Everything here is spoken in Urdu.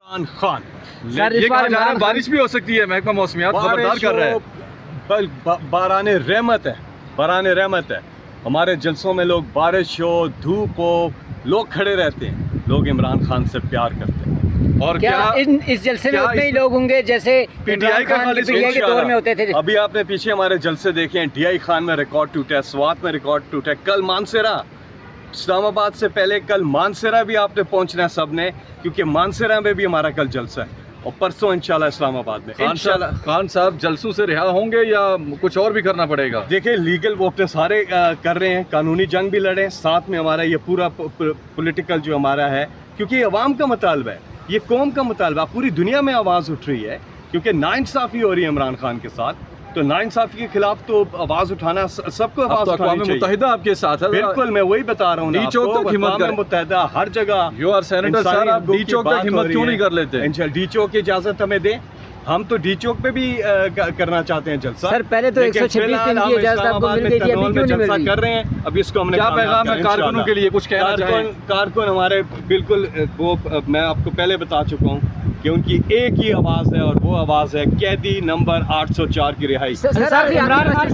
عمران خان سر یہ کہا جا رہا ہے بارش بھی ہو سکتی ہے، محکمہ موسمیات خبردار کر رہا ہے. باران رحمت ہے، باران رحمت ہے. ہمارے جلسوں میں لوگ بارش ہو دھوپ ہو لوگ کھڑے رہتے ہیں، لوگ عمران خان سے پیار کرتے ہیں. اور کیا اس جلسے میں اتنے ہی لوگ ہوں گے جیسے Imran Khan P T I کے دور میں ہوتے تھے؟ ابھی آپ نے پیچھے ہمارے جلسے دیکھے ہیں، ڈی آئی خان میں ریکارڈ ٹوٹا ہے، سوات میں ریکارڈ ٹوٹا ہے، کل مانسیرا، اسلام آباد سے پہلے کل مانسیرا بھی آپ نے پہنچنا ہے سب نے، کیونکہ مانسیرا میں بھی ہمارا کل جلسہ ہے اور پرسوں انشاءاللہ اسلام آباد میں. خان صاحب جلسوں سے رہا ہوں گے یا کچھ اور بھی کرنا پڑے گا؟ دیکھیں لیگل وہ اپنے سارے کر رہے ہیں، قانونی جنگ بھی لڑے، ساتھ میں ہمارا یہ پورا پولیٹیکل جو ہمارا ہے، کیونکہ یہ عوام کا مطالبہ ہے، یہ قوم کا مطالبہ، پوری دنیا میں آواز اٹھ رہی ہے کیونکہ ناانصافی ہو رہی ہے عمران خان کے ساتھ. تو ناانصافی کے خلاف تو آواز اٹھانا سب کو آواز اٹھانی چاہیے. متحدہ آپ کے ساتھ ہے. بالکل میں وہی بتا رہا ہوں نا، اقوام متحدہ ہر جگہ. یو آر سینیٹر سر، آپ ڈی چوک تک ہمت کیوں نہیں کر لیتے؟ ڈی چوک کی اجازت ہمیں دیں، ہم تو ڈی چوک پہ بھی کرنا چاہتے ہیں جلسہ. سر پہلے تو 126 دن کی اجازت آپ کو مل گئی تھی، ابھی کیوں نہیں مل رہی؟ کر رہے ہیں ابھی اس کو ہم نے. کیا پیغام ہے کارکنوں کے لیے، کچھ کہنا چاہیں؟ کارکن ہمارے بالکل وہ میں آپ کو پہلے بتا چکا ہوں کہ ان کی ایک ہی آواز ہے اور وہ آواز ہے قیدی نمبر 804 کی رہائی. سر عمران خان